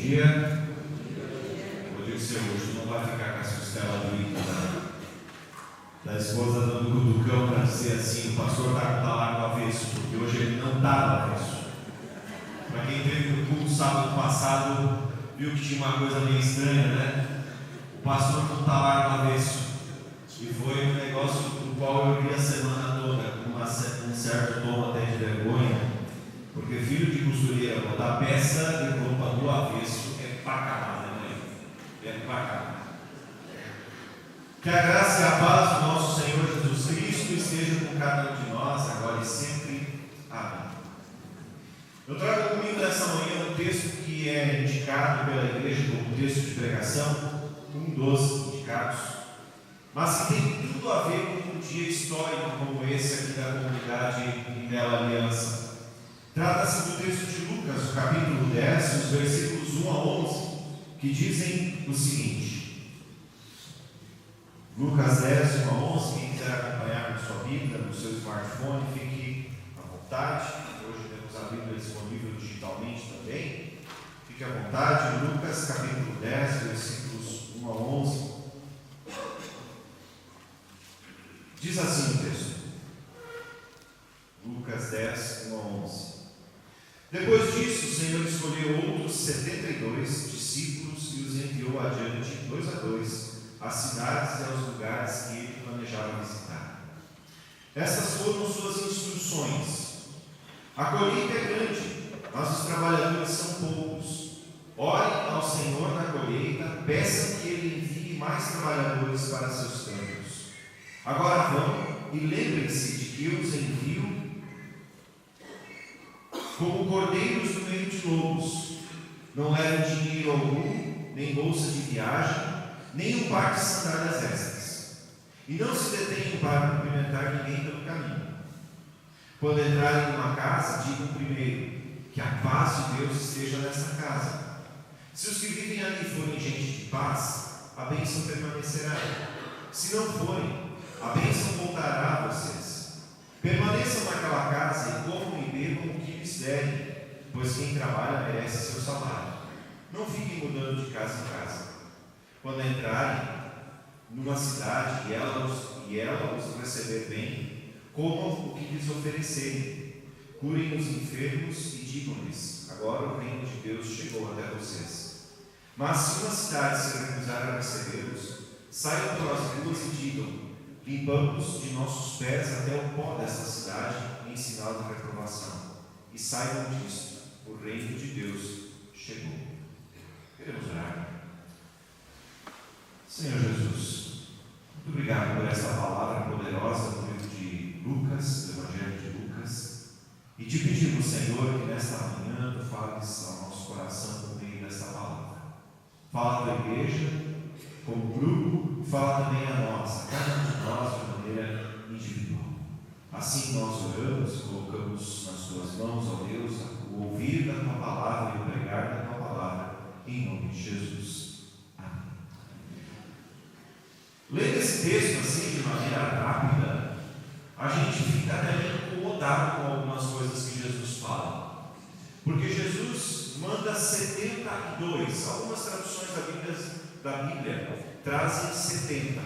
dia. Eu digo seu, hoje não vai ficar com as costelas da esposa dando cutucão para dizer assim: o pastor está com o talar no avesso, porque hoje ele não está no avesso. Para quem teve no culto sábado passado, viu que tinha uma coisa meio estranha, né? O pastor com o talar no avesso. E foi um negócio do qual eu vi a semana toda, com um certo tom até de vergonha, porque filho de costureira botar peça de roupa do avesso é pra cá, né, mãe? É pra cá. Que a graça e a paz do nosso Senhor Jesus Cristo esteja com cada um de nós, agora e sempre. Amém. Eu trago comigo nessa manhã um texto que é indicado pela igreja como texto de pregação, um dos indicados, mas que tem tudo a ver com um dia histórico como esse aqui da comunidade Bela Aliança. Trata-se do texto de Lucas, o capítulo 10, os versículos 1 a 11, que dizem o seguinte: Lucas 10, 1 a 11, quem quiser acompanhar na sua Bíblia, no seu smartphone, fique à vontade. Hoje temos a Bíblia disponível digitalmente também. Fique à vontade. Lucas capítulo 10, versículos 1 a 11. Diz assim o texto. Lucas 10, 1 a 11. Depois disso, o Senhor escolheu outros 72 discípulos e os enviou adiante, 2 a 2, às cidades e aos lugares que ele planejava visitar. Essas foram suas instruções: a colheita é grande, mas os trabalhadores são poucos. Orem ao Senhor na colheita, peçam que ele envie mais trabalhadores para seus campos. Agora vão e lembrem-se de que eu os envio como cordeiros no meio de lobos. Não levem dinheiro algum, nem bolsa de viagem, nem um par de sandálias extras. E não se detenham para cumprimentar ninguém pelo caminho. Quando entrarem numa casa, digam primeiro: que a paz de Deus esteja nessa casa. Se os que vivem ali forem gente de paz, a bênção permanecerá. Se não forem, a bênção voltará a vocês. Permaneçam naquela casa e comam e bebam o que lhes derem, pois quem trabalha merece seu salário. Não fiquem mudando de casa em casa. Quando entrarem numa cidade e ela os receber bem, comam o que lhes oferecerem. Curem os enfermos e digam-lhes: agora o reino de Deus chegou até vocês. Mas se uma cidade se recusar a recebê-los, saiam pelas ruas e digam: limpamos de nossos pés até o pó dessa cidade em sinal de reprovação. E saibam disto: o reino de Deus chegou. Queremos orar. Senhor Jesus, muito obrigado por essa palavra poderosa do livro de Lucas, do Evangelho de Lucas. E te pedimos, Senhor, que nesta manhã tu fales ao nosso coração por meio desta palavra. Fala à tua igreja, como grupo, fala também a nós, a cada um de nós de maneira individual. Assim nós oramos, colocamos nas tuas mãos, ó Deus, o ouvir da tua palavra e o pregar da tua palavra, em nome de Jesus. Amém. Lendo esse texto assim de maneira rápida, a gente fica até incomodado com algumas coisas que Jesus fala. Porque Jesus manda 72, algumas traduções da Bíblia trazem 70.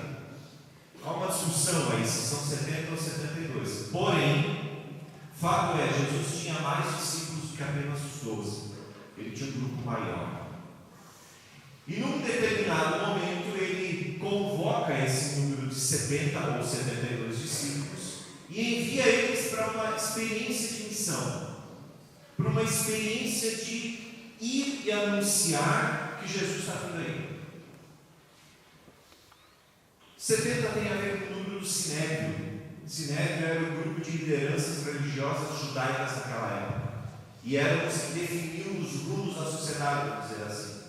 Há uma discussão aí se são 70 ou 72. Porém, fato é, Jesus tinha mais discípulos do que apenas os 12. Ele tinha um grupo maior. E num determinado momento ele convoca esse número de 70 ou 72 discípulos e envia eles para uma experiência de missão, para uma experiência de ir e anunciar que Jesus está vindo aí. 70 tem a ver com o número do Sinédrio. Sinédrio era um grupo de lideranças religiosas judaicas naquela época, e eram os que definiam os rumos da sociedade, vamos dizer assim.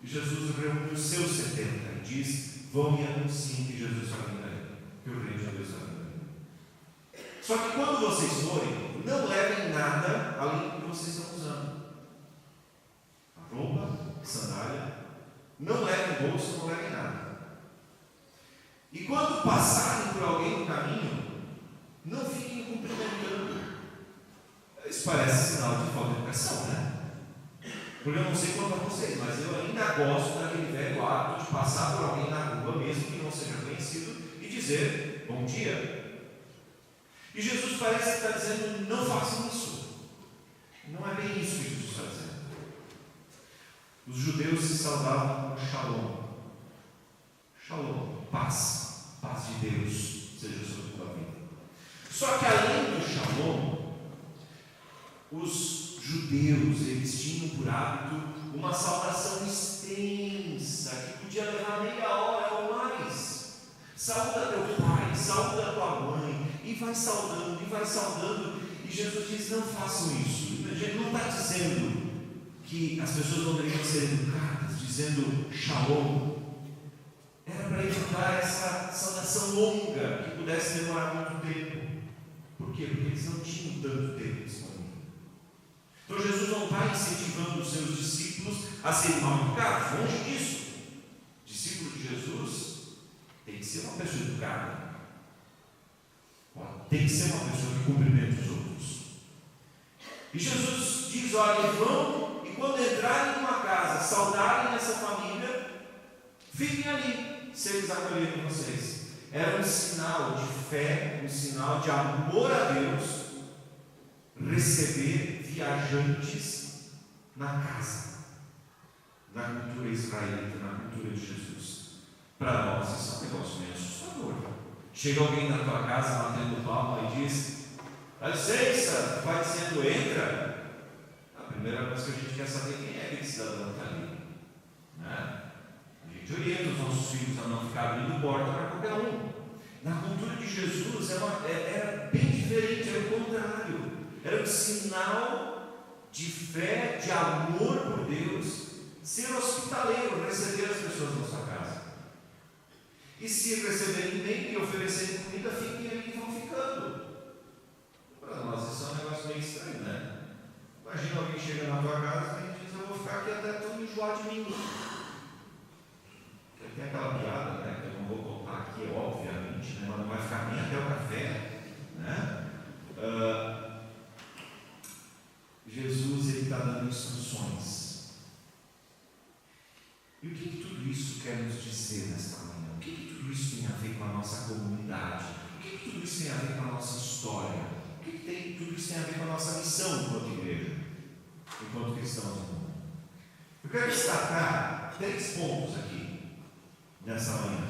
E Jesus reúne os seus 70 e diz: vão e anunciem que Jesus está vindo aí, que o reino de Deus está vindo aí. Só que quando vocês forem, não levem nada além do que vocês estão usando. A roupa, sandália, não levem bolsa, não levem nada. E quando passarem por alguém no caminho, não fiquem cumprimentando. Isso parece sinal de falta de educação, né? Porque eu não sei quanto a vocês, mas eu ainda gosto daquele velho hábito de passar por alguém na rua, mesmo que não seja conhecido, e dizer bom dia. E Jesus parece que está dizendo: não façam isso. Não é bem isso que Jesus está dizendo. Os judeus se saudavam com shalom. Shalom, paz, paz de Deus seja sobre a tua vida. Só que além do shalom, os judeus, eles tinham por hábito uma saudação extensa, que podia levar meia hora ou mais. Saúda teu pai, saúda tua mãe, e vai saudando, e Jesus diz: não façam isso. A gente não está dizendo que as pessoas não deveriam ser educadas, dizendo shalom. Era para evitar essa saudação longa, que pudesse demorar muito tempo. Por quê? Porque eles não tinham tanto tempo disponível. Então Jesus não está incentivando os seus discípulos a serem mal educados, longe disso. Discípulo de Jesus tem que ser uma pessoa educada, tem que ser uma pessoa que cumprimenta os outros. E Jesus diz: olha, vão, e quando entrarem numa casa, saudarem essa família, fiquem ali, se eles acolherem vocês. Era um sinal de fé, um sinal de amor a Deus, receber viajantes na casa, na cultura israelita, na cultura de Jesus. Para nós isso é um negócio meio assustador. Chega alguém na tua casa batendo palma e diz: dá licença, vai dizendo entra. A primeira coisa que a gente quer saber quem é aquele cidadão que está ali, né? A gente orienta os nossos filhos a não ficar abrindo porta para qualquer um. Na cultura de Jesus era bem diferente, era o contrário. Era um sinal de fé, de amor por Deus, ser hospitaleiro, receber as pessoas na sua casa. E se receberem bem e oferecerem comida, fiquem ali e vão ficando. Para nós isso é um negócio meio estranho, né? Imagina alguém chega na tua casa e diz: eu vou ficar aqui até tu enjoar de mim. Tem aquela piada, né, que eu não vou contar aqui, obviamente, né, mas não vai ficar nem até o café, né? Jesus, ele está dando instruções. E o que tudo isso quer nos dizer nesta manhã? O que tudo isso tem a ver com a nossa comunidade? O que tudo isso tem a ver com a nossa história? O que tudo isso tem a ver com a nossa missão enquanto igreja, enquanto cristãos no mundo? Eu quero destacar 3 pontos aqui nessa manhã.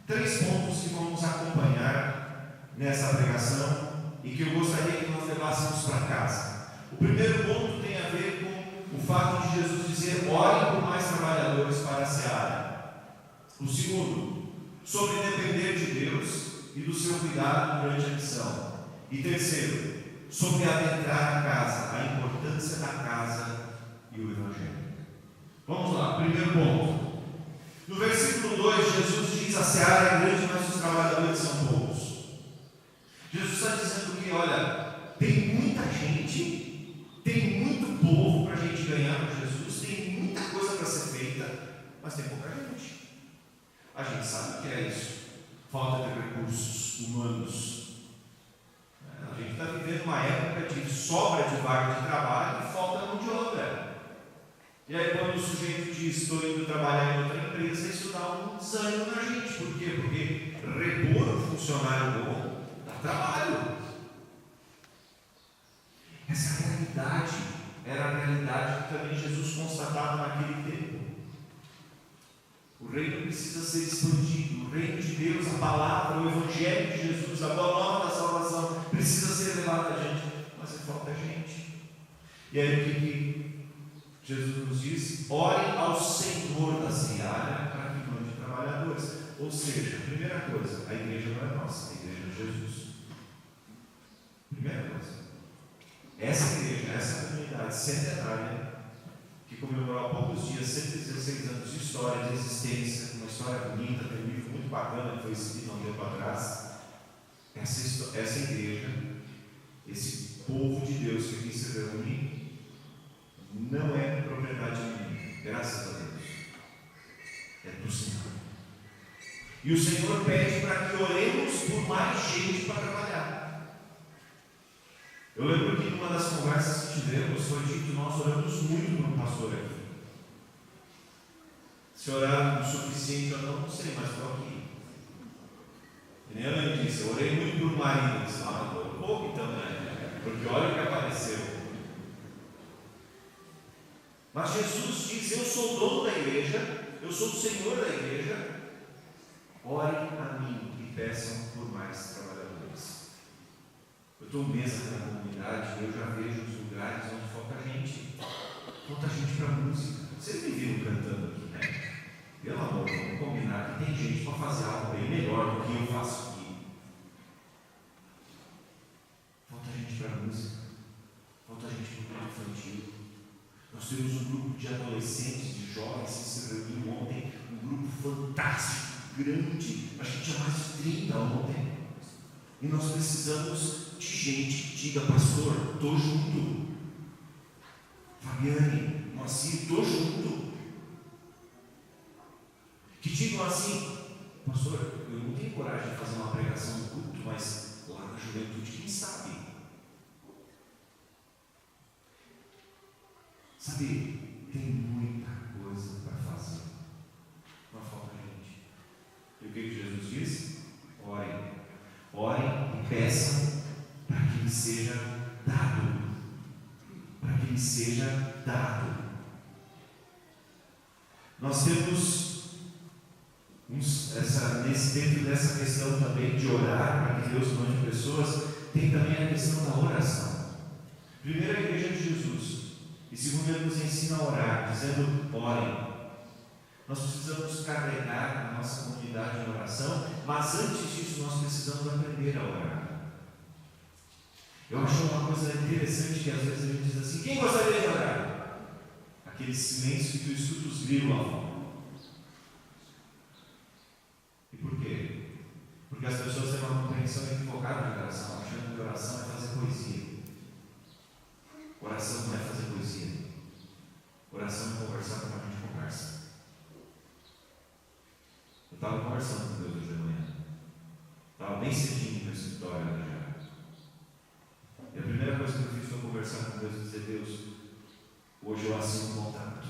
3 pontos que vão nos acompanhar nessa pregação e que eu gostaria que nós levássemos para casa. O primeiro ponto tem a ver com o fato de Jesus dizer: orem por mais trabalhadores para a seara. O segundo, sobre depender de Deus e do seu cuidado durante a missão. E terceiro, sobre adentrar a casa, a importância da casa e o Evangelho. Vamos lá, primeiro ponto. No versículo 2, Jesus diz: a seara é grande, mas os trabalhadores são poucos. Jesus está dizendo que, olha, tem muita gente, tem muito povo para a gente ganhar com Jesus, tem muita coisa para ser feita, mas tem pouca gente. A gente sabe o que é isso: falta de recursos humanos. A gente está vivendo uma época de sobra de vaga de trabalho e falta mão de obra. E aí, quando o sujeito diz: estou indo trabalhar em outra empresa, isso dá um desânimo na gente. Por quê? Porque repor um funcionário bom dá trabalho. Essa realidade era a realidade que também Jesus constatava naquele tempo. O reino precisa ser expandido. O reino de Deus, a palavra, o Evangelho de Jesus, a boa nova da salvação precisa ser levada a gente, mas falta gente. E aí o que Jesus nos diz? Orem ao Senhor da seara para que mande trabalhadores. Ou seja, primeira coisa, a igreja não é nossa, a igreja é Jesus. Primeira coisa. Essa igreja, essa comunidade centenária, que comemorou há poucos dias 116 anos de história, de existência, uma história bonita, tem um livro muito bacana que foi escrito há um tempo atrás. Essa igreja, esse povo de Deus que aqui se reúne, não é propriedade minha, graças a Deus, é do Senhor. E o Senhor pede para que oremos por mais gente para trabalhar. Eu lembro que numa das conversas que tivemos foi dito: nós oramos muito para um pastor aqui. Se oraram o suficiente ou não, não sei, mas estou aqui. E nem a mãe disse, eu orei muito por marido. Eu disse, um pouco então, né? Porque olha o que apareceu. Mas Jesus diz: eu sou o dono da igreja, eu sou o Senhor da igreja. Orem a mim e peçam por mais trabalhadores. Eu estou um mês aqui na comunidade e eu já vejo os lugares onde falta gente. Falta gente para música. Vocês me viram cantando aqui, né? Pelo amor, vamos combinar que tem gente para fazer algo bem melhor do que eu faço aqui. Falta gente para música. Falta gente para o grupo infantil. Nós temos um grupo de adolescentes, de jovens que se reuniu ontem, um grupo fantástico, grande, acho que tinha mais de 30 ontem. E nós precisamos de gente que diga: pastor, estou junto. Fabiane, Moacir, estou junto. Que digam assim: pastor, eu não tenho coragem de fazer uma pregação no culto, mas lá na juventude, quem sabe? Sabe, tem muita coisa para fazer. Não falta gente. E o que Jesus disse? Orem. Orem e peçam para que lhe seja dado. Para que lhe seja dado. Nós temos dentro dessa questão também de orar para que Deus mande pessoas, tem também a questão da oração. Primeiro, a igreja de Jesus, e segundo, ele nos ensina a orar, dizendo: orem. Nós precisamos carregar a nossa comunidade em oração, mas antes disso nós precisamos aprender a orar. Eu acho uma coisa interessante que às vezes a gente diz assim: quem gostaria de orar? Aquele silêncio que tu escuta os grilos lá fora. E por quê? Porque as pessoas têm uma compreensão equivocada de oração, achando que oração é fazer poesia. Oração não é fazer poesia. Oração é conversar como a gente conversa. Eu estava conversando com Deus hoje de manhã. Estava bem cedinho no escritório já. E a primeira coisa que eu fiz foi conversar com Deus e dizer: Deus, hoje eu assino um contrato.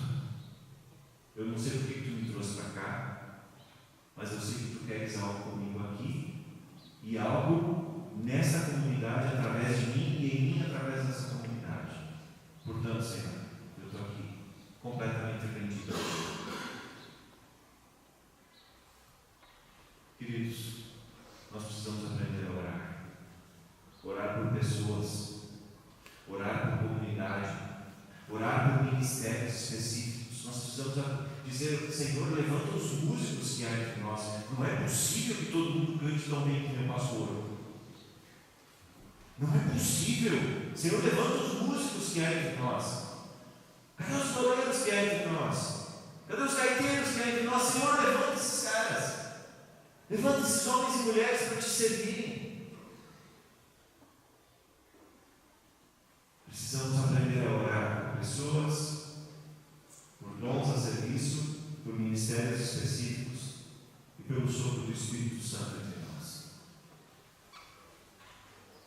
Eu não sei por que tu me trouxe para cá, mas eu sei que tu queres algo comigo aqui e algo nessa comunidade através de mim e em mim através dessa comunidade. Portanto, Senhor, eu estou aqui completamente rendido. Queridos, nós precisamos aprender a orar. Orar por pessoas, orar por comunidade, orar por ministérios específicos. Nós precisamos dizer: Senhor, levanta os músicos que há entre nós. Não é possível que todo mundo cante tão bem que nem o pastor. Não é possível. Senhor, levanta os músicos que há entre nós. Cadê os goleiros que há entre nós? Cadê os gaiteiros que há entre nós? Senhor, levanta esses caras. Levanta esses homens e mulheres para te servirem. Precisamos aprender a orar por pessoas, por dons a serviço, por ministérios específicos e pelo sopro do Espírito Santo entre nós.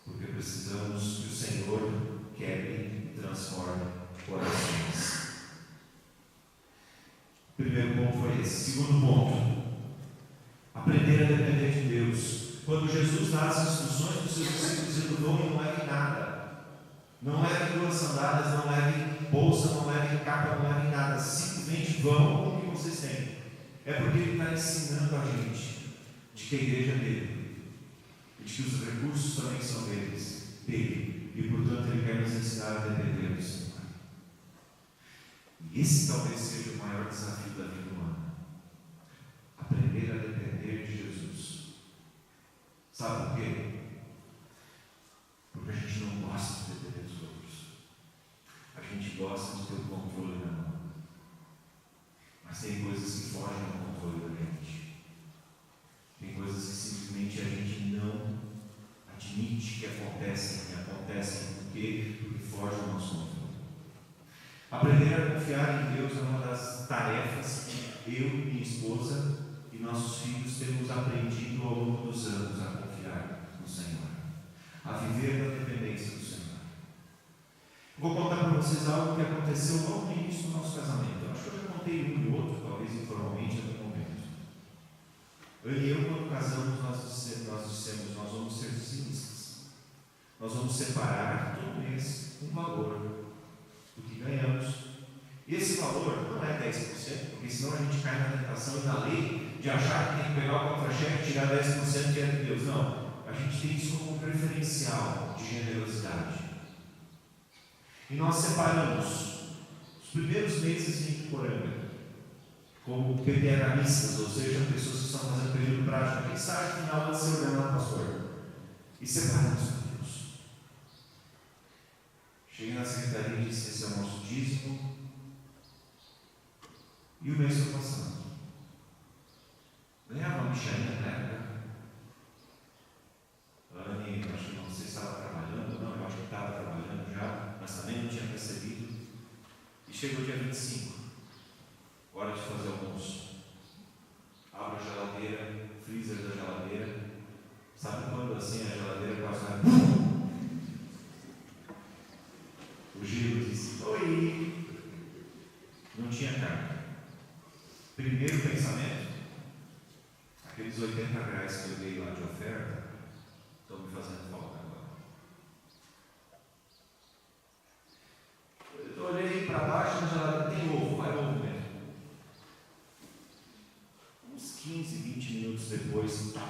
Porque precisamos que o Senhor quebre e transforme corações. O primeiro ponto foi esse. Segundo ponto: aprender a depender de Deus. Quando Jesus dá as instruções para os seus discípulos, dizendo: vão e não levem nada. Não levem duas sandálias, não levem bolsa, não levem capa, não levem nada. Simplesmente vão com o que vocês têm. É porque Ele está ensinando a gente de que a igreja é dele, e de que os recursos também são dele, e portanto Ele quer nos ensinar a depender do Senhor. E esse talvez seja o maior desafio da vida humana: aprender a depender de Jesus. Sabe por quê? Porque a gente não gosta de depender dos outros. A gente gosta de ter o controle na mão. Mas tem coisas que fogem ao controle da gente. Tem coisas que simplesmente a gente não admite que acontecem porque fogem ao nosso controle. Aprender a confiar em Deus é uma das tarefas que eu, minha esposa e nossos filhos temos aprendido ao longo dos anos a confiar no Senhor, a viver na dependência do Senhor. vocês algo que aconteceu logo no início do nosso casamento. Eu acho que eu já contei um e outro, talvez informalmente, em algum momento. Eu e eu, quando casamos, nós dissemos, nós vamos ser dizimistas. Nós vamos separar todo mês um valor do que ganhamos. E esse valor não é 10%, porque senão a gente cai na tentação e na lei de achar que tem que pegar o contra-cheque e tirar 10% diante de Deus. Não, a gente tem isso como um preferencial de generosidade. E nós separamos os primeiros meses em Iporanga como PDRamistas, ou seja, pessoas que estão fazendo período prático, quem sabe final de ser ordenado pastor. E separamos para Deus. Cheguei na secretaria e disse: esse é o nosso dízimo. E o mês foi passando. Ganhava uma mixarinha na época. Anne, acho que não sei se estava trabalhando, não, eu acho que estava trabalhando já, mas também não tinha percebido. E chegou o dia 25, hora de fazer almoço. Abro a geladeira, freezer da geladeira. Sabe quando assim a geladeira quase vai. O Giro disse: oi! Não tinha carne. Primeiro pensamento: aqueles R$80 que eu dei lá de oferta estão me fazendo falta agora. Eu olhei para baixo, na geladeira tem ovo, vai ovo mesmo. Uns 15, 20 minutos depois, na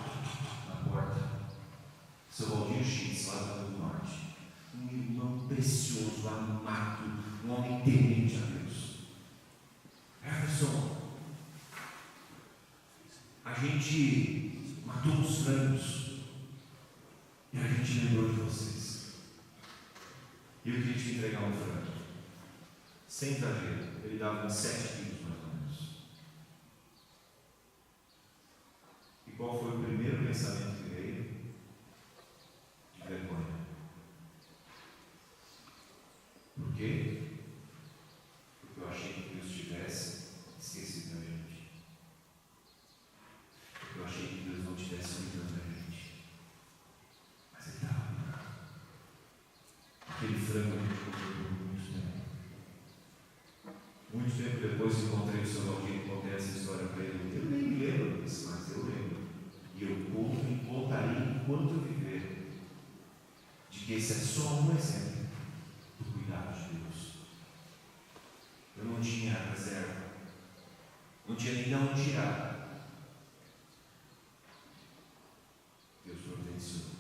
porta, seu Valdir X, lá do Rio do Norte, um irmão precioso, amado, um homem temente a Deus. Jefferson, a gente matou uns frangos e a gente lembrou de vocês. E eu queria te entregar um frango. Sem exagero, ele dava uns 7 quilos mais ou menos. E qual foi o primeiro pensamento que veio? De vergonha. Por quê? Porque eu achei que Deus tivesse esquecido da gente. Porque eu achei que Deus não tivesse cuidando da gente. Mas Ele estava cuidando. Aquele frango a gente comeu por muito tempo. Muito tempo depois encontrei o seu Valdir e contei essa história para ele. Eu nem me lembro disso, mas eu lembro. E eu conto e contarei enquanto eu viver, de que esse é só um exemplo do cuidado de Deus. Eu não tinha reserva, não tinha nem de onde tirar. Deus providenciou.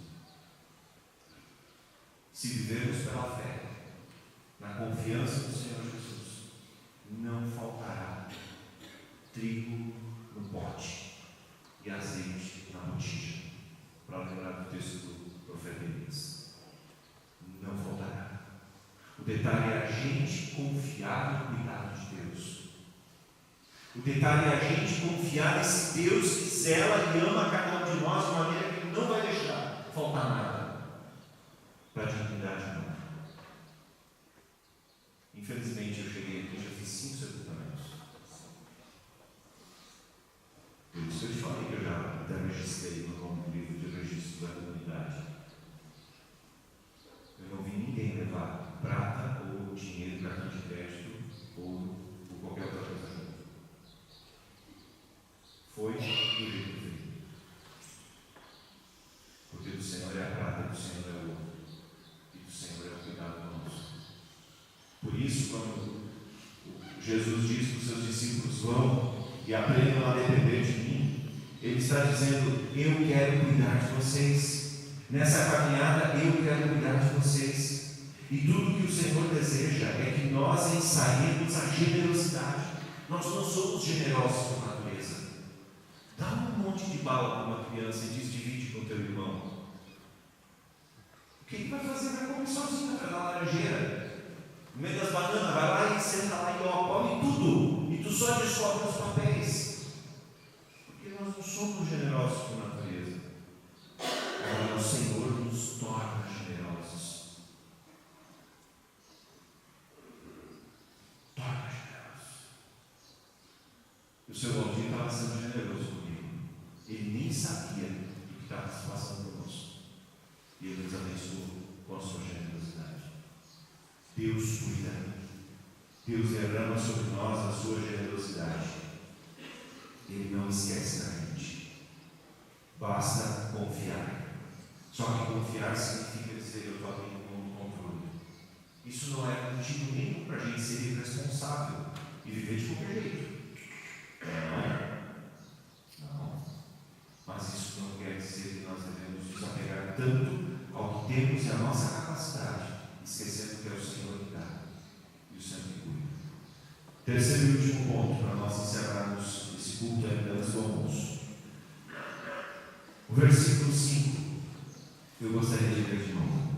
Se vivermos pela fé, na confiança do Senhor Jesus, não faltará trigo no pote e azeite na botija, para lembrar do texto do profeta Elias. Não faltará. O detalhe é a gente confiar no cuidado de Deus. O detalhe é a gente confiar nesse Deus que zela e ama cada um de nós de maneira que não vai deixar faltar nada para a dignidade humana. Infelizmente eu cheguei aqui e já fiz 5 sepultamentos. Por isso eu te falei que eu já até registrei no nome do livro de registro da comunidade. Eu não vi ninguém levar prata ou dinheiro, cartão de crédito ou qualquer outra coisa junto. Foi do jeito que veio. Porque do Senhor é a prata, do Senhor é o ouro. E do Senhor é o cuidado nosso. Por isso, quando Jesus diz para os seus discípulos: vão e aprendam a depender de mim, Ele está dizendo: eu quero cuidar de vocês. Nessa caminhada, eu quero cuidar de vocês. E tudo que o Senhor deseja é que nós ensaiemos a generosidade. Nós não somos generosos por natureza. Dá um monte de bala para uma criança e diz: divide com o teu irmão. O que ele vai fazer? Vai comer sozinho, vai dar laranjeira. No meio das bananas, vai lá e senta lá e come tudo. E tu só descobre os papéis. Porque nós não somos generosos por natureza. Agora o Senhor nos torna generosos. Torna generosos. E o seu Valdir estava sendo generoso comigo. Ele nem sabia do que estava se passando conosco. E Ele nos abençoou com a sua generosidade. Deus cuida. Deus derrama sobre nós a sua generosidade. Ele não esquece da gente. Basta confiar. Só que confiar significa dizer: eu estou abrindo mão do controle. Isso não é motivo nenhum para a gente ser irresponsável e viver de qualquer jeito. Não é? Não. Mas isso não quer dizer que nós devemos nos apegar tanto ao que temos e à nossa capacidade, esquecendo que é o Senhor que dá e o Senhor que cuida. Terceiro e último ponto para nós encerrarmos esse culto ainda antes do almoço. O versículo 5, eu gostaria de ler de novo.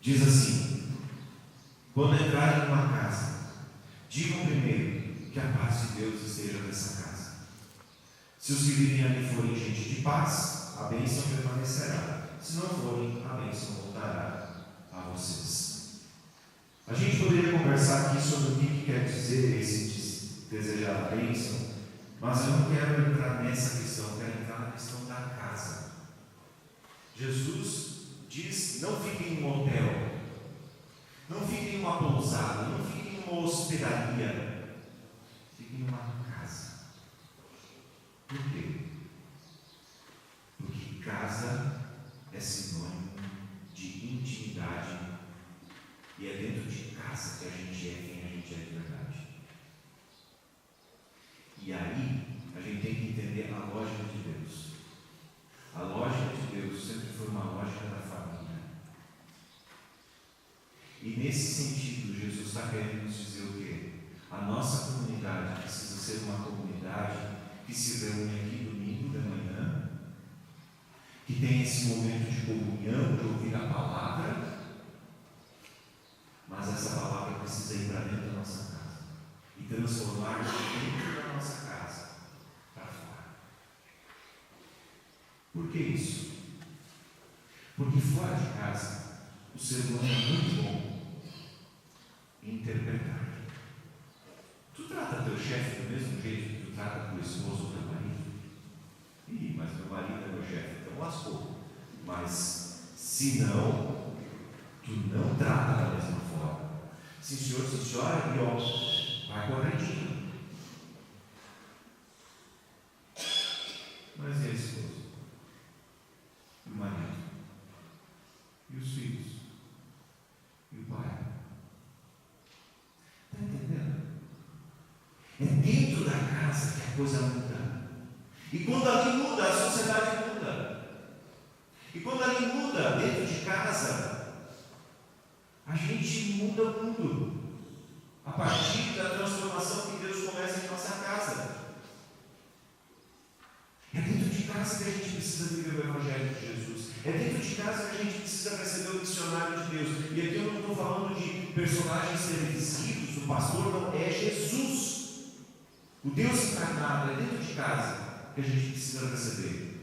Diz assim: quando entrarem numa casa, digam primeiro que a paz de Deus esteja nessa casa. Se os que vivem ali forem gente de paz, a bênção permanecerá. Se não forem, a bênção voltará a vocês. A gente poderia conversar aqui sobre o que quer dizer esse desejar a bênção, mas eu não quero entrar nessa questão, eu quero entrar na questão da casa. Jesus diz: não fiquem em um hotel, não fiquem em uma pousada, não fiquem em uma hospedaria, fiquem em uma casa. Por quê? Porque casa é sinônimo de intimidade, e é dentro de casa que a gente é quem a gente é de verdade. E aí a gente tem que entender a lógica de Deus. A lógica de Deus sempre foi uma lógica da família. E nesse sentido, Jesus está querendo nos dizer o quê? A nossa comunidade precisa ser uma comunidade que se reúne aqui domingo de manhã, que tem esse momento de comunhão, de ouvir a palavra, mas essa palavra precisa ir para dentro da nossa casa e transformar dentro da nossa casa para fora. Por que isso? Porque fora de casa o ser humano é muito bom em interpretar. Tu trata teu chefe do mesmo jeito que tu trata teu esposo ou teu marido? Ih, mas meu marido é meu chefe, então lascou. Mas se não, tu não trata da mesma forma. Sim senhor, sim senhora, e ó, vai corretinho. Mas e a esposa? E o marido? E os filhos? E o pai? Está entendendo? É dentro da casa que a coisa muda. E quando ali muda, a sociedade muda. E quando ali muda, dentro de casa, a gente muda o mundo. A partir da transformação que Deus começa em nossa casa. É dentro de casa que a gente precisa viver o Evangelho de Jesus. É dentro de casa que a gente precisa receber o missionário de Deus. E aqui eu não estou falando de personagens televisivos, do pastor, não. É Jesus. O Deus encarnado é dentro de casa que a gente precisa receber.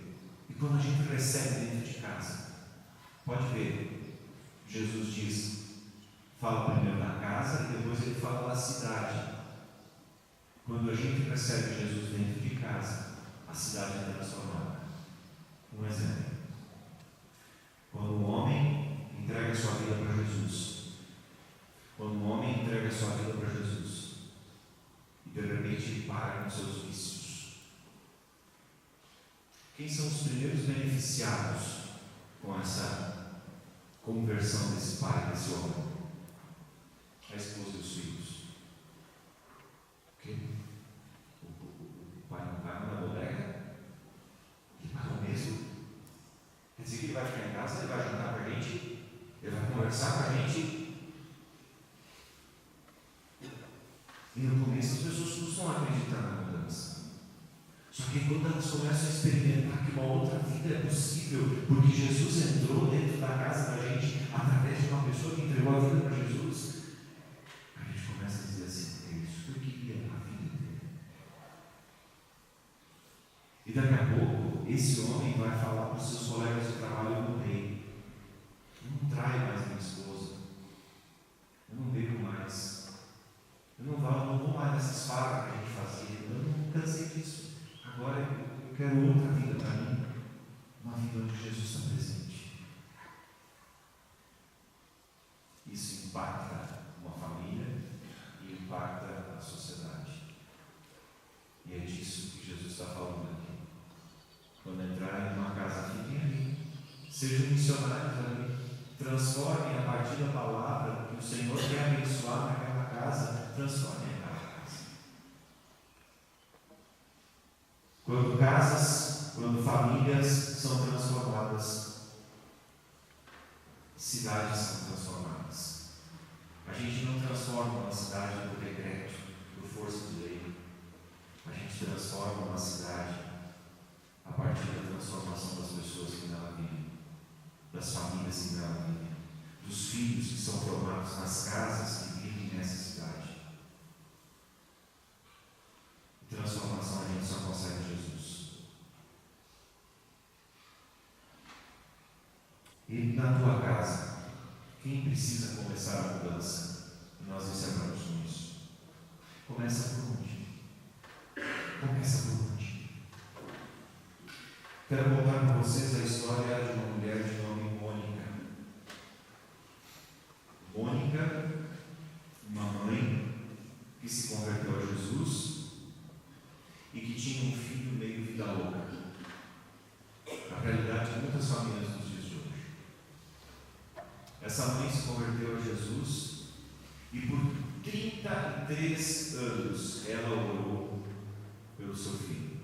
E quando a gente recebe dentro de casa, pode ver, Jesus diz, fala primeiro da casa e depois ele fala da cidade. Quando a gente recebe Jesus dentro de casa, a cidade é transformada. Um exemplo: quando um homem entrega sua vida para Jesus, quando um homem entrega sua vida para Jesus, e de repente ele para com seus vícios, quem são os primeiros beneficiados com essa conversão desse pai, desse homem? A esposa e os filhos. O quê? O pai não paga na bodega? Ele paga mesmo? Quer dizer que ele vai ficar em casa, ele vai jantar com a gente, ele vai conversar com a gente. E no começo as pessoas não estão acreditando na mudança. Só que quando elas começam a experimentar que uma outra vida é possível, porque Jesus entrou dentro da casa da gente através de uma pessoa que entregou a vida para Jesus, a gente começa a dizer assim: é isso que eu queria a vida inteira. E daqui a pouco, esse homem vai falar para os seus colegas de trabalho: eu mudei, eu não traio mais minha esposa, eu não bebo mais, eu não vou mais nessas farras que a gente fazia, eu não cansei disso. Agora eu quero outra vida para mim, uma vida onde Jesus está presente. impacta uma família e impacta a sociedade. E é disso que Jesus está falando aqui. Quando entrarem numa casa, fiquem ali. Sejam missionários ali. Transformem a partir da palavra que o Senhor quer abençoar naquela casa. Transformem aquela casa. Quando famílias são transformadas, cidades são transformadas. A gente não transforma uma cidade por decreto, por força de lei. A gente transforma uma cidade a partir da transformação das pessoas que nela vivem, das famílias que nela vivem, dos filhos que são formados nas casas que vivem nessa cidade. E transformação a gente só consegue em Jesus. E na tua casa, quem precisa começar a mudança? E nós encerramos com isso. Começa por onde? Começa por onde? Quero contar para vocês a história de uma mulher de nome Mônica. Mônica, uma mãe que se converteu a Jesus e que tinha um filho meio vida louca. A realidade de muitas famílias nos dias de hoje. Essa mãe se converteu a Jesus e por 33 anos ela orou pelo seu filho.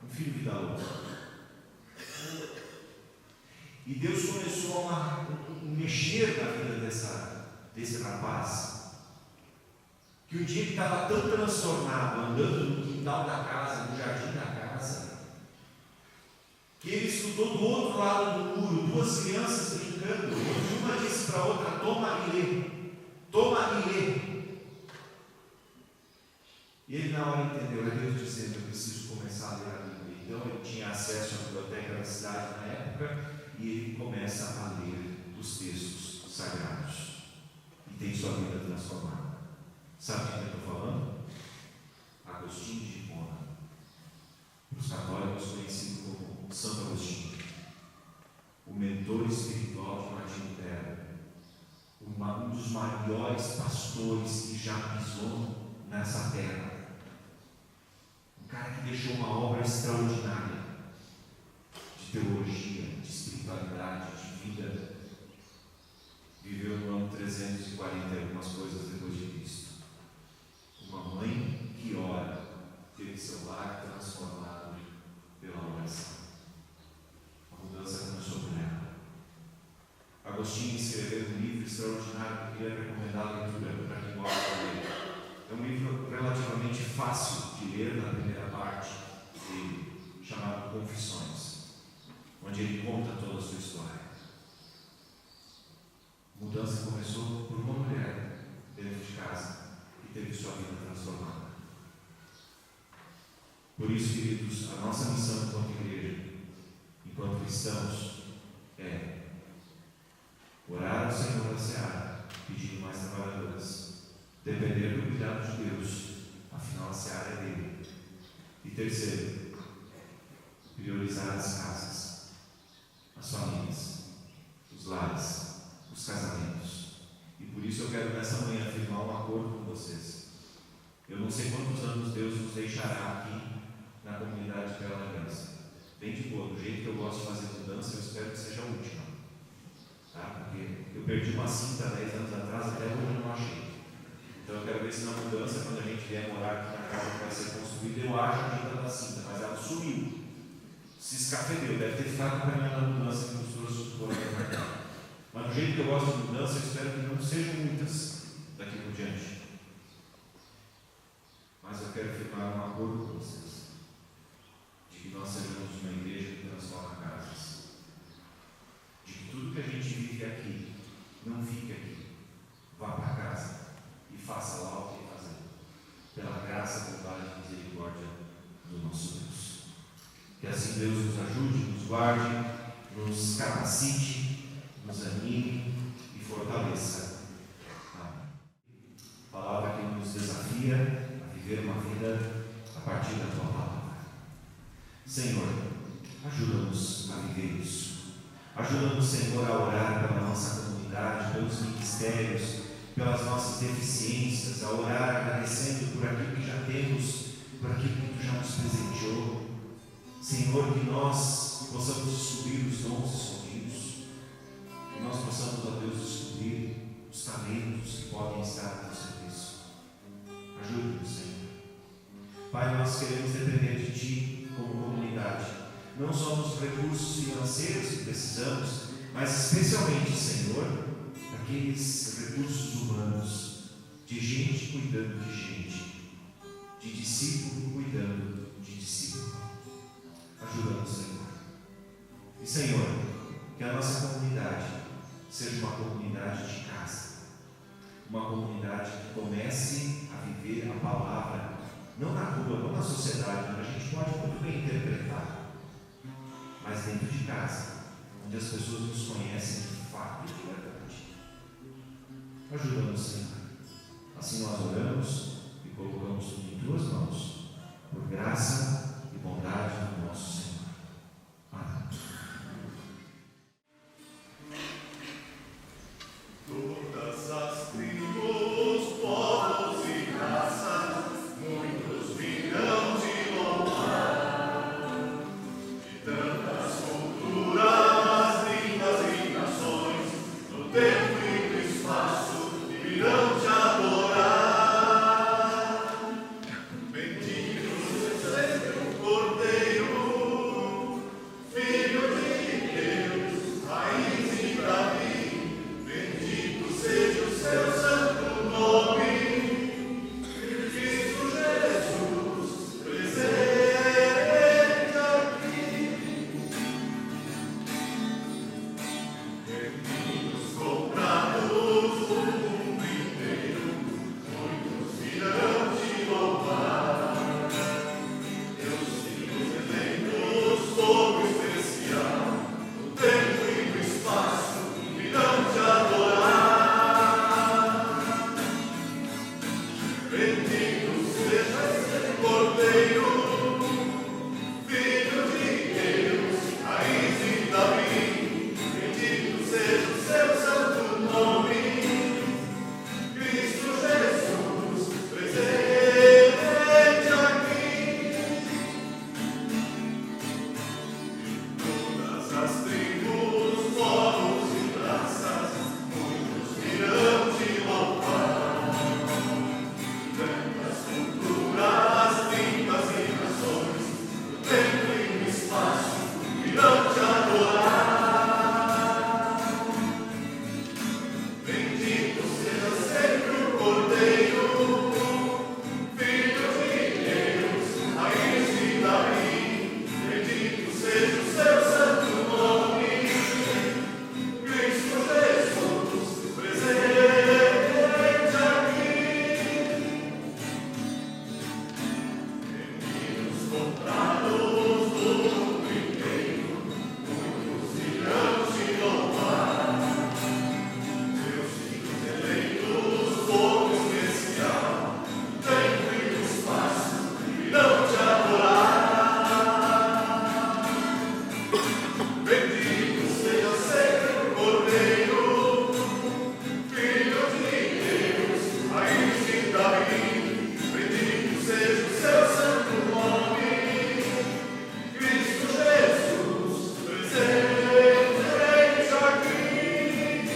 Um filho vida louca. E Deus começou a mexer na vida desse rapaz, que um dia ele estava tão transtornado, andando no quintal da casa, no jardim da casa, que ele escutou do outro lado do muro duas crianças brincando, onde uma disse para a outra: toma e lê, toma e lê. E ele na hora entendeu, é Deus dizendo: eu preciso começar a ler a Bíblia. Então ele tinha acesso à biblioteca da cidade na época, e ele começa a ler os textos sagrados e tem sua vida transformada. Sabe de quem eu estou falando? Agostinho de Hipona, os católicos conhecido como Santo Agostinho, o mentor espiritual de Martim Lutero, um dos maiores pastores que já pisou nessa terra, um cara que deixou uma obra extraordinária de teologia, de espiritualidade, de vida. Viveu no ano 340 e algumas coisas depois de Cristo. Uma mãe que ora teve seu lar transformado pela oração. A mudança começou por ela. Agostinho escreveu um livro extraordinário que é recomendado a leitura para quem gosta de ler. É um livro relativamente fácil de ler na primeira parte dele, chamado Confissões, onde ele conta toda a sua história. A mudança começou por uma mulher dentro de casa que teve sua vida transformada. Por isso, queridos, a nossa missão enquanto igreja, enquanto cristãos, é orar ao Senhor da Seara, pedindo mais trabalhadores, depender do cuidado de Deus, afinal a Seara é dele. E terceiro, priorizar as casas, as famílias, os lares, os casamentos. E por isso eu quero nessa manhã firmar um acordo com vocês. Eu não sei quantos anos Deus nos deixará aqui na comunidade Bela Aliança. Bem de boa, do jeito que eu gosto de fazer mudança, eu espero que seja a última. Tá? Porque eu perdi uma cinta 10 anos atrás, até hoje eu não achei. Então eu quero ver se na mudança, quando a gente vier morar aqui na casa que vai ser construída, eu acho a tinta da cinta, mas ela sumiu. Se escafedeu, deve ter ficado caminhando na mudança que nos trouxe o corpo para cá. Mas do jeito que eu gosto de mudança, eu espero que não sejam muitas daqui por diante. Mas eu quero firmar um acordo com vocês, de que nós sejamos uma igreja que transforma casas, de que tudo que a gente vive aqui, não fique aqui, vá para casa e faça lá o que fazer, pela graça, bondade e misericórdia do nosso Deus. Que assim Deus nos ajude, nos guarde, nos capacite, nos anime e fortaleça. Amém. Palavra que nos desafia a viver uma vida a partir da tua palavra. Senhor, ajuda-nos a viver isso. Ajuda-nos, Senhor, a orar pela nossa comunidade, pelos ministérios, pelas nossas deficiências, a orar agradecendo por aquilo que já temos, por aquilo que Tu já nos presenteou. Senhor, que nós possamos descobrir os dons escondidos, que nós possamos, ó Deus, descobrir os talentos que podem estar no Teu serviço. Ajude-nos, Senhor. Pai, nós queremos depender de Ti como comunidade, não só nos recursos financeiros que precisamos, mas especialmente, Senhor, aqueles recursos humanos, de gente cuidando de gente, de discípulo cuidando de discípulo. Ajuda-nos, Senhor. E, Senhor, que a nossa comunidade seja uma comunidade de casa, uma comunidade que comece a viver a palavra, não na rua, não na sociedade, onde a gente pode muito bem interpretar, mas dentro de casa, onde as pessoas nos conhecem de fato e de verdade. Ajuda-nos, Senhor. Assim nós oramos e colocamos tudo em Tuas mãos, por graça e bondade do nosso Senhor. Amém. Todas as tribos, povos e raças, muitos virão te louvar. De tantas culturas, línguas e nações, no tempo e no espaço, virão te adorar. Bendito seja o Cordeiro, Filho de Deus, raiz de Davi. Bendito seja o seu santo nome, Cristo Jesus, presente aqui. Remidos comprados do mundo inteiro, muitos virão te louvar. Teus filhos eleitos, fogo especial, no tempo e no espaço, virão te adorar. Bendito seja esse Cordeiro, Filho de Deus, raiz de Davi. Bendito seja o seu santo nome, Cristo Jesus, presente aqui. Todas as tribos, povos e raças, muitos virão te louvar. Tantas culturas, línguas e nações, no tempo e no espaço, virão te adorar. Bendito seja sempre o Cordeiro, Filho de Deus, raiz de Davi. Bendito seja o seu santo nome, Cristo Jesus, presente aqui. Remidos comprados do mundo inteiro, muitos virão te louvar. Teus filhos eleitos, fogo especial, no tempo e no espaço, virão te adorar. Bendito seja sempre o Cordeiro, Filho de Deus, raiz de Davi. Bendito seja o seu santo nome, Cristo Jesus, presente aqui.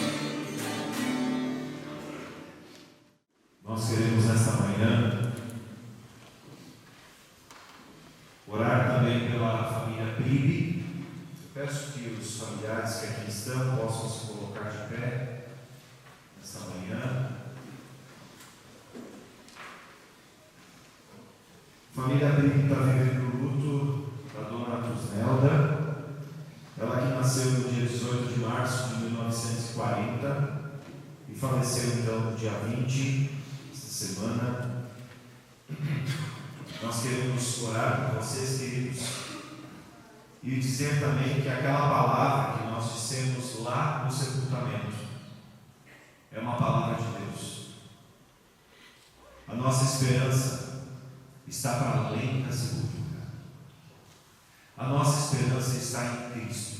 Nós queremos nesta manhã orar também pela família Pribe. Eu peço que os familiares que aqui estão possam se colocar de pé nesta manhã. Família Pribe está vivendo o luto da dona Tusnelda, ela que nasceu no dia 18 de março de 1940 e faleceu então no dia 20, esta semana. Nós queremos orar por vocês, queridos, e dizer também que aquela palavra que nós dissemos lá no sepultamento é uma palavra de Deus. A nossa esperança está para além da sepultura. A nossa esperança está em Cristo.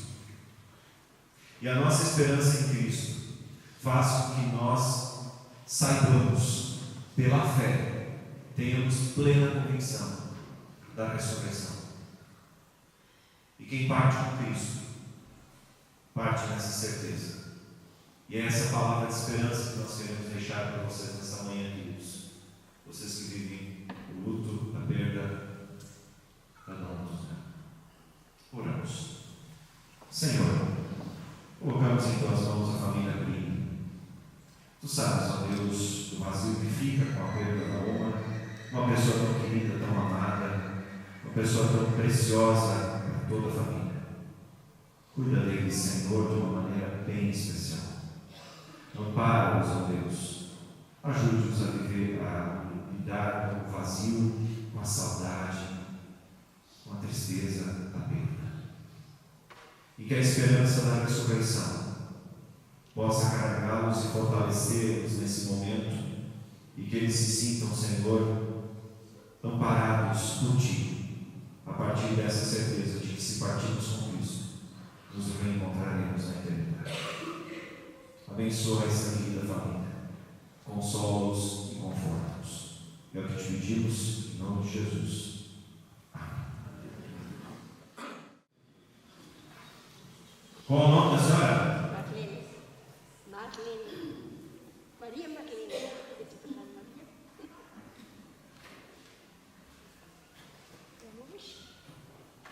E a nossa esperança em Cristo faz com que nós saibamos, pela fé, tenhamos plena convicção da ressurreição. E quem parte com Cristo, parte nessa certeza. E é essa palavra de esperança que nós queremos deixar para vocês nessa manhã, queridos. Vocês que vivem o luto, a perda, cada um dos né? Oramos. Senhor, colocamos em tuas mãos a família Green. Tu sabes, ó Deus, do vazio que fica com a perda da uma pessoa tão querida, tão amada, uma pessoa tão preciosa para toda a família. Cuida deles, Senhor, de uma maneira bem especial. Ampara-os, ó Deus. Ajude-nos a viver, a lidar com o vazio, com a saudade, com a tristeza da perda. E que a esperança da ressurreição possa carregá-los e fortalecê-los nesse momento, e que eles se sintam, Senhor, amparados por Ti, a partir dessa certeza de que, se partirmos com Cristo, nos reencontraremos na eternidade. Abençoa essa querida família, consola-os e conforta-os. É o que te pedimos, em nome de Jesus. Qual o nome da senhora? Marlene. Maria Marlene.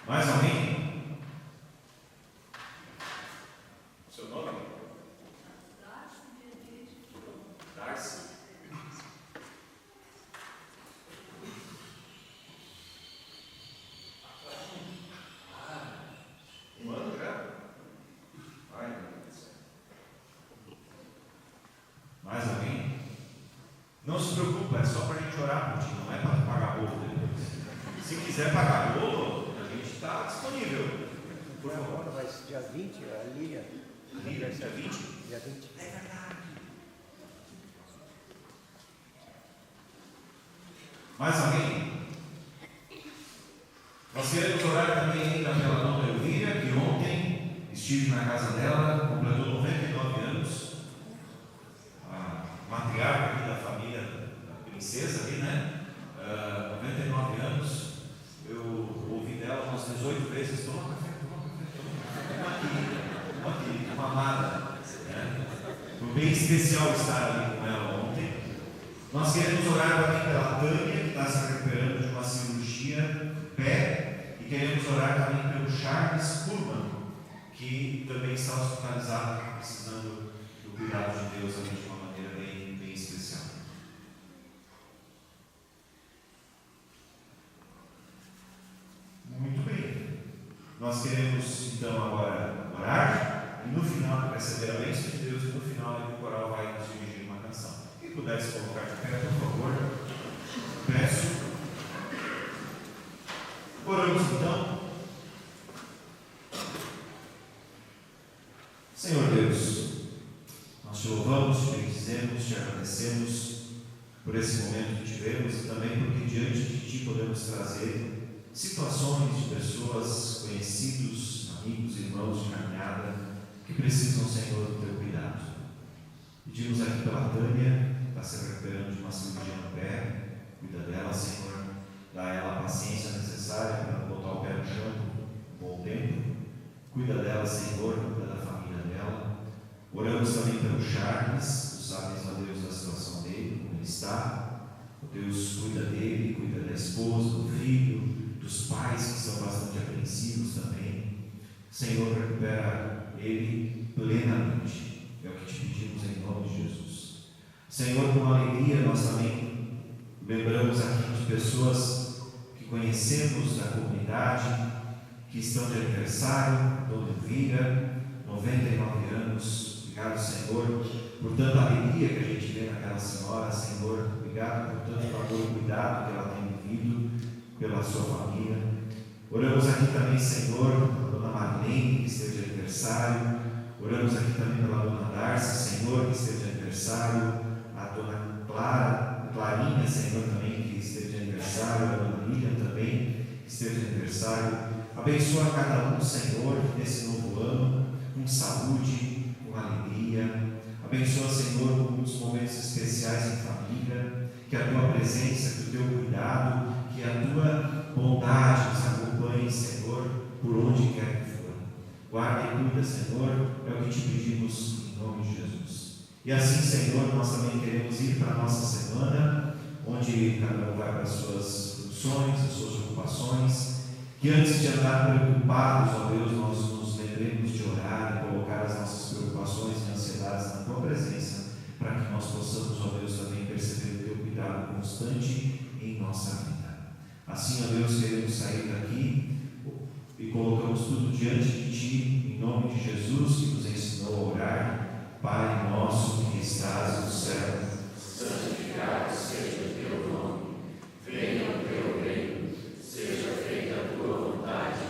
Mais alguém? Seu nome? Darcy. Um ano já? Ai, meu Deus do céu. Mais alguém? Não se preocupe, é só para a gente orar por ti, não é para pagar bolo depois. Se quiser pagar bolo, a gente está disponível. Por favor. Agora vai ser dia 20, a Lília. Dia 20? Dia 20. É verdade. Mais alguém? Nós queremos orar também ainda pela dona Elvira, que ontem estive na casa dela, completou 99 anos. A matriarca aqui da família, da princesa ali, né? 99 anos. Eu ouvi dela umas 18 vezes: toma café, toma café, toma café. Uma querida, uma amada. Né? Foi bem especial estar ali com ela ontem. Nós queremos orar também pela Tânia, que está se recuperando de uma cirurgia no pé, e queremos orar também pelo Charles Kurman, que também está hospitalizado, precisando do cuidado de Deus ali de uma maneira bem especial. Muito bem. Nós queremos então agora orar, e no final receber a bênção de Deus, e no final o coral vai nos dirigir uma canção. Quem puder se colocar de pé, por favor, peço. Oramos então. Senhor Deus, nós te louvamos, te bendizemos, te agradecemos por esse momento que tivemos, e também porque diante de ti podemos trazer situações de pessoas, conhecidos, amigos, irmãos de caminhada, que precisam, Senhor, do teu cuidado. Pedimos aqui pela Tânia, que está se recuperando de uma cirurgia no pé. Cuida dela, Senhor, dá a ela a paciência necessária para botar o pé no chão por um bom tempo. Cuida dela, Senhor, cuida da família dela. Oramos também pelo Charles, tu sabes, ó Deus, da situação dele, como ele está. Ó Deus, cuida dele, cuida da esposa, do filho, dos pais que são bastante apreensivos também. Senhor, recupera ele plenamente. É o que te pedimos em nome de Jesus. Senhor, com alegria nós também lembramos aqui de pessoas que conhecemos da comunidade, que estão de aniversário. Dona Elvira, 99 anos. Obrigado, Senhor, por tanta alegria que a gente vê naquela senhora. Senhor, obrigado por tanto amor e cuidado que ela tem vivido pela sua família. Oramos aqui também, Senhor, pela dona Marlene, que esteve de aniversário. Oramos aqui também pela dona Darcy, Senhor, que esteve de aniversário. A dona Clarinha, Senhor, também, que esteve de aniversário. A dona Lilian também, que esteve de aniversário. Abençoa cada um, Senhor, nesse novo ano, com com saúde, com alegria. Abençoa, Senhor, com muitos momentos especiais em família, que a Tua presença, que o Teu cuidado, que a Tua bondade nos acompanhe, Senhor, por onde quer que for. Guarda e cuida, Senhor, é o que te pedimos em nome de Jesus. E assim, Senhor, nós também queremos ir para a nossa semana, onde cada um vai para as suas funções, as suas ocupações, que antes de andar preocupados, ó Deus, nós nos lembremos de orar e colocar as nossas preocupações e ansiedades na Tua presença, para que nós possamos, ó Deus, também perceber o Teu cuidado constante em nossa vida. Assim, ó Deus, queremos sair daqui e colocamos tudo diante de Ti, em nome de Jesus, que nos ensinou a orar. Pai nosso que estás no céu, santificado seja o Teu nome, venha o Teu reino, seja feita a Tua vontade,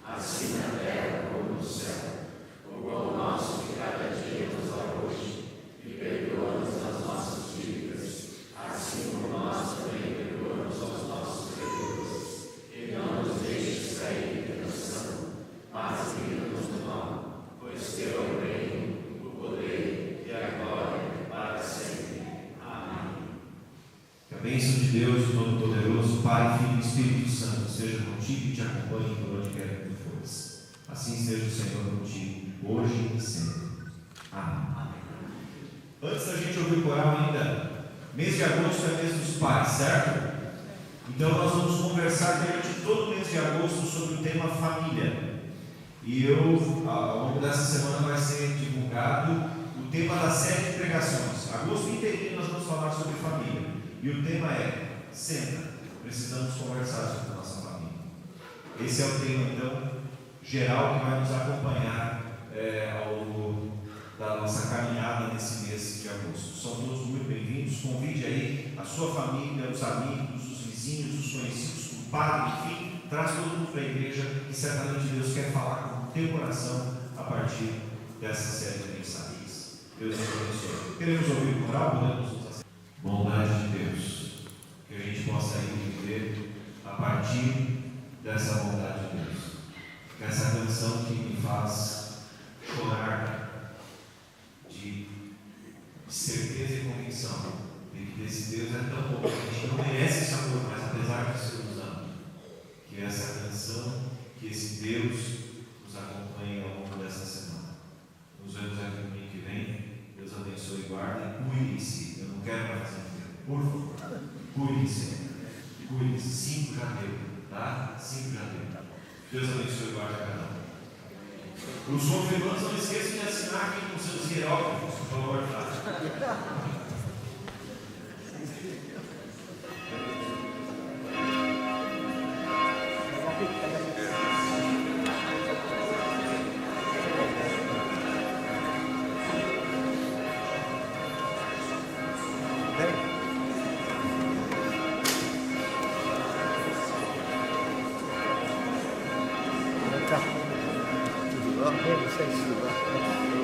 assim na terra como no céu. O pão nosso de cada dia nos dá hoje, e perdoa-nos as nossas dívidas, assim como nós também perdoamos aos nossos devedores. E não nos deixes cair em tentação, mas livra-nos do mal, pois Teu é o reino, o poder e a glória para sempre. Amém. Que a bênção de Deus, o Todo-Poderoso, Pai, Filho e Espírito Santo, seja contigo e te acompanhe por onde quer que tu fores. Assim seja o Senhor contigo, hoje e sempre. Amém. Antes da gente ouvir o coral ainda, mês de agosto é mês dos pais, certo? Então nós vamos conversar durante todo o mês de agosto sobre o tema família. E ao longo dessa semana vai ser divulgado o tema da série de pregações. Agosto inteiro nós vamos falar sobre família. E o tema é: senta, precisamos conversar sobre a nossa família. Esse é o tema, então, geral que vai nos acompanhar ao longo da nossa caminhada nesse mês de agosto. São todos muito bem-vindos. Convide aí a sua família, os amigos, os vizinhos, os conhecidos, o padre, enfim, traz todo mundo para a igreja e certamente Deus quer falar com o teu coração a partir dessa série de mensagens. Deus nos abençoe. Queremos ouvir o coral, podemos nos aceitar. Bondade de Deus, que a gente possa aí viver a partir dessa bondade de Deus. Que essa canção que me faz chorar de certeza e convicção de que esse Deus é tão bom, que a gente não merece esse amor, mas apesar de ser nos ama, que essa canção, que esse Deus nos acompanhe ao longo dessa semana. Nos vemos aqui no domingo que vem. Deus abençoe e guarde. Cuide-se. Eu não quero mais fazer tempo. Por favor, cuide-se. Cuide-se. 5 já deu, tá? 5 já deu. Deus abençoe e guarde a cada um. Os confirmantes, não esqueçam de assinar aqui com seus hieróglifos, por favor, tá? Não sei se